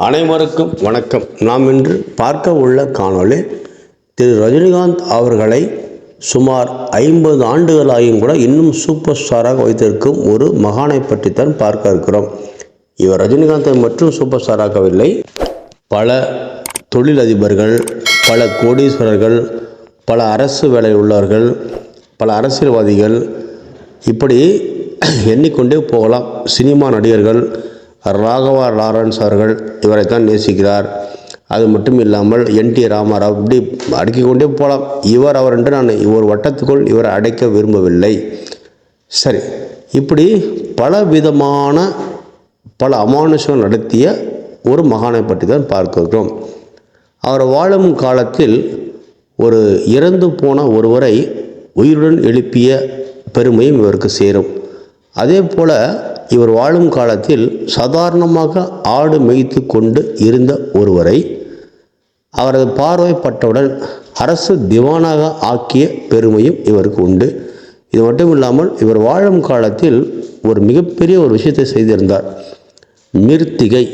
அனைவருக்கும் வணக்கம். நாம் இன்று பார்க்க உள்ள காணொளி திரு ரஜினிகாந்த் அவர்களை சுமார் 50 ஆண்டுகளாகியும் கூட இன்னும் சூப்பர் ஸ்டாராக வைத்திருக்கும் ஒரு மகானை பற்றித்தான் பார்க்க இருக்கிறோம். இவர் ரஜினிகாந்தை மட்டும் சூப்பர் ஸ்டாராகவில்லை, பல தொழிலதிபர்கள், பல கோடீஸ்வரர்கள், பல அரசு வேலை உள்ளவர்கள், பல அரசியல்வாதிகள், இப்படி எண்ணிக்கொண்டே போகலாம். சினிமா நடிகர்கள், ராகவா லாரன்ஸ் அவர்கள் இவரைத்தான் நேசிக்கிறார். அது மட்டும் இல்லாமல் என்டி ராமாராவ், இப்படி அடுக்கிக்கொண்டே போகலாம். அவர் என்று நான் ஒரு வட்டத்துக்குள் இவரை அடைக்க விரும்பவில்லை. சரி, இப்படி பல விதமான பல அமானுஷம் நடத்திய ஒரு மகானை பற்றி தான் பார்க்கிறோம். அவர் வாழும் காலத்தில் ஒரு இறந்து போன ஒருவரை உயிருடன் எழுப்பிய பெருமையும் இவருக்கு சேரும். அதே போல இவர் வாழும் காலத்தில் சாதாரணமாக ஆடு மேய்த்து கொண்டு இருந்த ஒருவரை அவரது பார்வைப்பட்டவுடன் அரசு திவானாக ஆக்கிய பெருமையும் இவருக்கு உண்டு. இது மட்டும் இல்லாமல் இவர் வாழும் காலத்தில் ஒரு மிகப்பெரிய ஒரு விஷயத்தை செய்திருந்தார். மிருத்திகை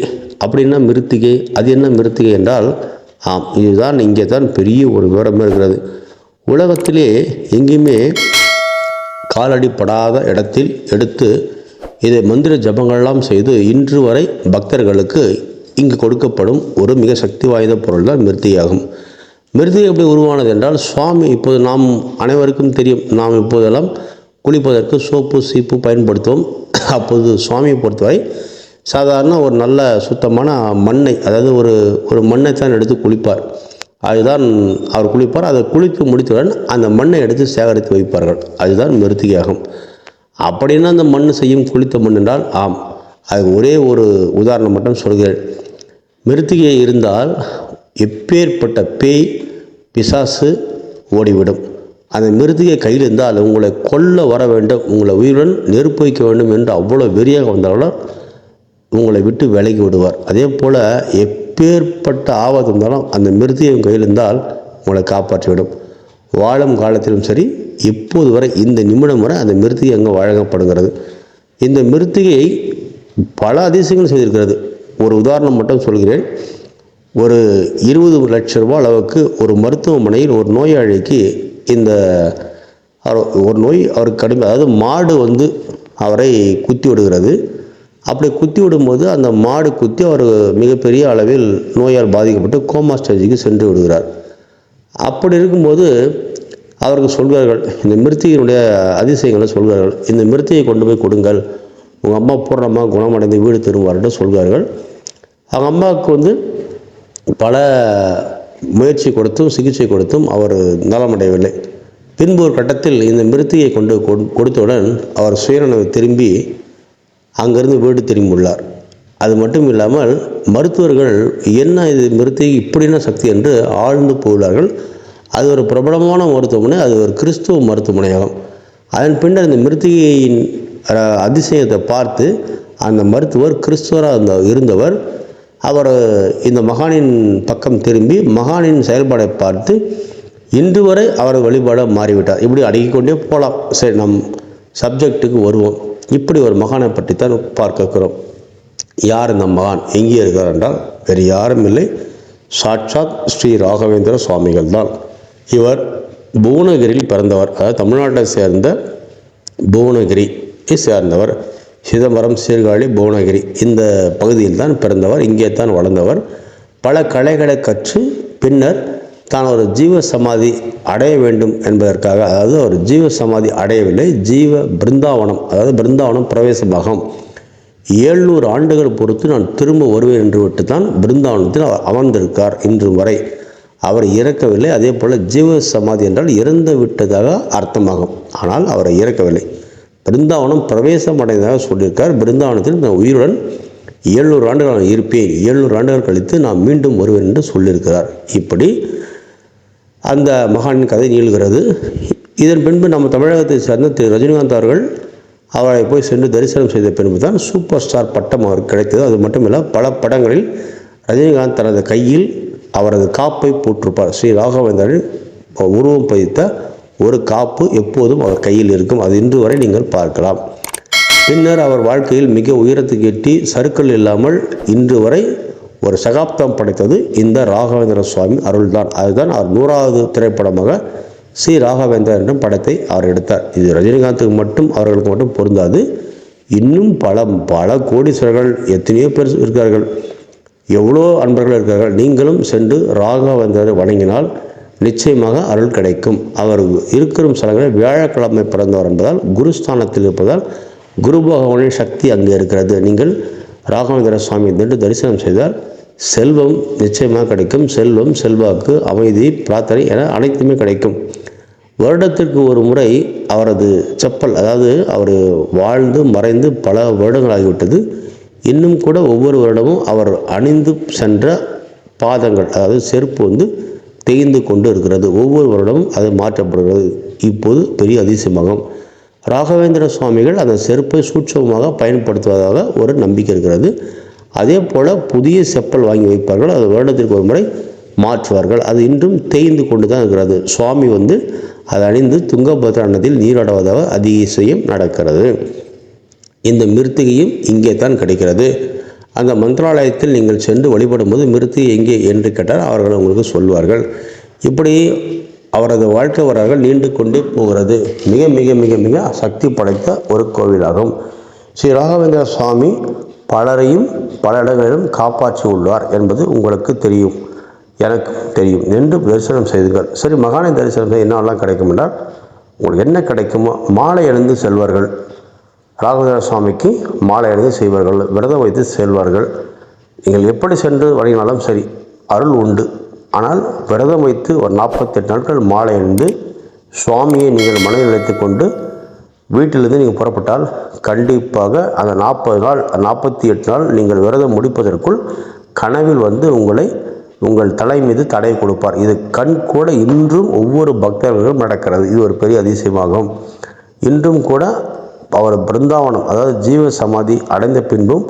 அப்படின்னா மிருத்திகை, அது என்ன மிருத்திகை என்றால், இதுதான் இங்கே தான் பெரிய ஒரு விவரமே இருக்கிறது. உலகத்திலே எங்கேயுமே காலடிப்படாத இடத்தில் எடுத்து இதை மந்திர ஜபங்கள்லாம் செய்து இன்று வரை பக்தர்களுக்கு இங்கு கொடுக்கப்படும் ஒரு மிக சக்தி வாய்ந்த பொருள் தான் மிருத்தியாகும். மிருத்திகை எப்படி உருவானது என்றால், சுவாமி இப்போது நாம் அனைவருக்கும் தெரியும், நாம் இப்போதெல்லாம் குளிப்பதற்கு சோப்பு சீப்பு பயன்படுத்துவோம். அப்போது சுவாமியை பொறுத்தவரை சாதாரண ஒரு நல்ல சுத்தமான மண்ணை, அதாவது ஒரு மண்ணை தான் எடுத்து குளிப்பார். அதுதான் அவர் குளிப்பார். அதை குளித்து முடித்தவுடன் அந்த மண்ணை எடுத்து சேகரித்து வைப்பார்கள். அதுதான் மிருத்திகையாகும். அப்படின்னா அந்த மண் செய்யும் குளித்த மண் என்றால், அது ஒரே ஒரு உதாரணம் மட்டும் சொல்கிறேன். மிருத்திகை இருந்தால் எப்பேற்பட்ட பேய் பிசாசு ஓடிவிடும். அந்த மிருத்திகை கையில் இருந்தால் உங்களை கொல்ல வர வேண்டும், உங்களை உயிருடன் நெருப்பு வைக்க வேண்டும் என்று அவ்வளோ வெறியாக வந்தாலும் உங்களை விட்டு விலகி விடுவார். அதே போல் எப்பேற்பட்ட ஆபத்து இருந்தாலும் அந்த மிருத்திகை கையில் இருந்தால் உங்களை காப்பாற்றிவிடும். வாழும் காலத்திலும் சரி, இப்போது வரை இந்த நிமிடம் வரை அந்த மிருத்திகை அங்கே வழங்கப்படுகிறது. இந்த மிருத்திகையை பல அதிசயங்கள் செய்திருக்கிறது. ஒரு உதாரணம் மட்டும் சொல்கிறேன். ஒரு 20 லட்சம் ரூபாய் அளவுக்கு ஒரு மருத்துவமனையில் ஒரு நோயாளிக்கு இந்த ஒரு நோய் அவருக்கு கடுமை, அதாவது மாடு அவரை குத்தி விடுகிறது. அப்படி குத்தி விடும்போது அந்த மாடு குத்தி அவர் மிகப்பெரிய அளவில் நோயால் பாதிக்கப்பட்டு கோமா ஸ்டேஜுக்கு சென்று விடுகிறார். அப்படி இருக்கும்போது அவருக்கு சொல்வார்கள், இந்த மிருத்திகையினுடைய அதிசயங்களை சொல்வார்கள். இந்த மிருத்திகையை கொண்டு போய் கொடுங்கள், உங்கள் அம்மா பூர்ணமாக குணமடைந்து வீடு திரும்புவார்னு சொல்வார்கள். அவங்க அம்மாவுக்கு பல முயற்சி கொடுத்தும் சிகிச்சை கொடுத்தும் அவர் நலமடையவில்லை. பின்பு ஒரு கட்டத்தில் இந்த மிருத்திகையை கொடுத்தவுடன் அவர் சுயநலவை திரும்பி அங்கிருந்து வீடு திரும்பியுள்ளார். அது மட்டும் இல்லாமல் மருத்துவர்கள் என்ன இது மிருத்திகை இப்படின்னா சக்தி என்று ஆழ்ந்து போகிறார்கள். அது ஒரு பிரபலமான மருத்துவமனை, அது ஒரு கிறிஸ்துவ மருத்துவமனையாகும். அதன் பின்னர் இந்த மிருத்திகையின் அதிசயத்தை பார்த்து அந்த மருத்துவர் கிறிஸ்துவராக இருந்தவர் அவர் இந்த மகானின் பக்கம் திரும்பி மகானின் செயல்பாடை பார்த்து இன்று வரை அவர் வழிபாடாக மாறிவிட்டார். இப்படி அடக்கிக்கொண்டே போகலாம். சரி, நம் சப்ஜெக்டுக்கு வருவோம். இப்படி ஒரு மகானை பற்றித்தான் பார்க்கிறோம். யார் இந்த மகான், எங்கே இருக்கிறார் என்றால் வேறு யாரும் இல்லை, சாட்சாத் ஸ்ரீ ராகவேந்திர சுவாமிகள் தான். இவர் புவனகிரியில் பிறந்தவர், அதாவது தமிழ்நாட்டை சேர்ந்த புவனகிரியை சேர்ந்தவர். சிதம்பரம், சீர்காழி, புவனகிரி இந்த பகுதியில் தான் பிறந்தவர். இங்கே தான் வளர்ந்தவர். பல கலைகளை கற்று பின்னர் தான் ஒரு ஜீவ சமாதி அடைய வேண்டும் என்பதற்காக, அதாவது ஒரு ஜீவ சமாதி அடையவில்லை, ஜீவ பிருந்தாவனம், அதாவது பிருந்தாவனம் பிரவேசமாகும் 700 ஆண்டுகள் பொறுத்து நான் திரும்ப வருவேன் என்று விட்டு தான் பிருந்தாவனத்தில் அவர் அமர்ந்திருக்கார் இன்று வரை. அவர் இறக்கவில்லை. அதே போல் ஜீவ சமாதி என்றால் இறந்து விட்டதாக அர்த்தமாகும். ஆனால் அவரை இறக்கவில்லை, பிருந்தாவனம் பிரவேசம் அடைந்ததாக சொல்லியிருக்கார். பிருந்தாவனத்தில் நான் உயிருடன் 700 ஆண்டுகள் நான் இருப்பேன், 700 ஆண்டுகள் கழித்து நான் மீண்டும் வருவேன் என்று சொல்லியிருக்கிறார். இப்படி அந்த மகானின் கதை நீள்கிறது. இதன் பின்பு நம்ம தமிழகத்தை சேர்ந்த திரு ரஜினிகாந்த் அவர்கள் அவரை போய் சென்று தரிசனம் செய்த பின்பு தான் சூப்பர் ஸ்டார் பட்டம் அவருக்கு கிடைத்தது. அது மட்டும் இல்லை, பல படங்களில் ரஜினிகாந்த் தனது கையில் அவரது காப்பை போட்டிருப்பார். ஸ்ரீ ராகவேந்திரன் உருவம் பதித்த ஒரு காப்பு எப்போதும் அவர் கையில் இருக்கும். அது இன்று வரை நீங்கள் பார்க்கலாம். பின்னர் அவர் வாழ்க்கையில் மிக உயரத்துக்கு எட்டி சறுக்கல் இல்லாமல் இன்று வரை ஒரு சகாப்தம் படைத்தது இந்த ராகவேந்திர சுவாமி அருள்தான். அதுதான் அவர் 100வது திரைப்படமாக ஸ்ரீ ராகவேந்திரா என்றும் படத்தை அவர் எடுத்தார். இது ரஜினிகாந்துக்கு மட்டும் அவர்களுக்கு மட்டும் பொருந்தாது. இன்னும் பல கோடீஸ்வரர்கள் எத்தனையோ பேர் இருக்கிறார்கள், எவ்வளோ அன்பர்கள் இருக்கிறார்கள். நீங்களும் சென்று ராகவேந்திரரை வணங்கினால் நிச்சயமாக அருள் கிடைக்கும். அவர் இருக்கிற ஸ்தலங்களில் வியாழக்கிழமை பிறந்தவர் என்பதால் குருஸ்தானத்தில் இருப்பதால் குரு பகவானின் சக்தி அங்கே இருக்கிறது. நீங்கள் ராகவேந்திர சுவாமி சென்று தரிசனம் செய்தால் செல்வம் நிச்சயமாக கிடைக்கும். செல்வம், செல்வாக்கு, அமைதி, பிரார்த்தனை என அனைத்துமே கிடைக்கும். வருடத்திற்கு ஒரு முறை அவரது செப்பல், அதாவது அவர் வாழ்ந்து மறைந்து பல வருடங்களாகிவிட்டது, இன்னும் கூட ஒவ்வொரு வருடமும் அவர் அணிந்து சென்ற பாதங்கள், அதாவது செருப்பு தேய்ந்து கொண்டு இருக்கிறது. ஒவ்வொரு வருடமும் அது மாற்றப்படுகிறது. இப்போது பெரிய அதிசயமாகும். ராகவேந்திர சுவாமிகள் அந்த செருப்பை சூட்சமமாக பயன்படுத்துவதாக ஒரு நம்பிக்கை இருக்கிறது. அதே போல் புதிய செப்பல் வாங்கி வைப்பார்கள், அது வருடத்திற்கு ஒரு முறை மாற்றுவார்கள். அது இன்றும் தேய்ந்து கொண்டு தான் இருக்கிறது. சுவாமி அதை அணிந்து துங்கபத்ரா நதியில் நீராடுவதாக அதிசயம் நடக்கிறது. இந்த மிருத்திகையும் இங்கே தான் கிடைக்கிறது. அந்த மந்திராலயத்தில் நீங்கள் சென்று வழிபடும் போது மிருத்திகை எங்கே என்று கேட்டால் அவர்கள் உங்களுக்கு சொல்வார்கள். இப்படி அவரது வாழ்க்கை வரலாறு நீண்டு கொண்டே போகிறது. மிக மிக மிக மிக சக்தி படைத்த ஒரு கோவிலாகும். ஸ்ரீ ராகவேந்திர சுவாமி பலரையும் பல இடங்களிலும் காப்பாற்றி உள்ளார் என்பது உங்களுக்கு தெரியும், எனக்கு தெரியும். நின்று தரிசனம் செய்துங்கள். சரி, மகானை தரிசனம் செய்ய என்னெல்லாம் கிடைக்கும் என்றால், உங்களுக்கு என்ன கிடைக்குமோ மாலை அணிந்து செல்வார்கள். ராகவேந்திர சுவாமிக்கு மாலை அணிந்து செய்வார்கள், விரதம் வைத்து செல்வார்கள். நீங்கள் எப்படி சென்று வணங்கினாலும் சரி, அருள் உண்டு. ஆனால் விரதம் வைத்து ஒரு 48 நாட்கள் மாலை அணிந்து சுவாமியை நீங்கள் மனதில் நினைத்து கொண்டு வீட்டிலிருந்து நீங்கள் புறப்பட்டால் கண்டிப்பாக அந்த 40 நாள் 48 நாள் நீங்கள் விரதம் முடிப்பதற்குள் கனவில் உங்களை உங்கள் தலை மீது தடை கொடுப்பார். இது கண் கூட இன்றும் ஒவ்வொரு பக்தர்களும் நடக்கிறது. இது ஒரு பெரிய அதிசயமாகும். இன்றும் கூட அவர் பிருந்தாவனம், அதாவது ஜீவ சமாதி அடைந்த பின்பும்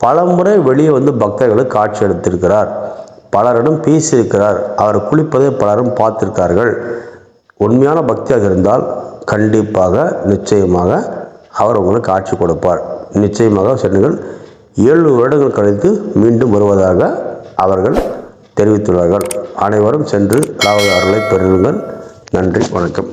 பலமுறை வெளியே பக்தர்களுக்கு காட்சி எடுத்திருக்கிறார். பலரிடம் பேசியிருக்கிறார். அவர் குளிப்பதை பலரும் பார்த்திருக்கார்கள். உண்மையான பக்தியாக இருந்தால் கண்டிப்பாக நிச்சயமாக அவர் உங்களுக்கு காட்சி கொடுப்பார். நிச்சயமாக சென்றுங்கள். 7 வருடங்கள் கழித்து மீண்டும் வருவதாக அவர்கள் தெரிவித்துள்ளார்கள். அனைவரும் சென்று ராகவேந்திர அருளை பெறுங்கள். நன்றி, வணக்கம்.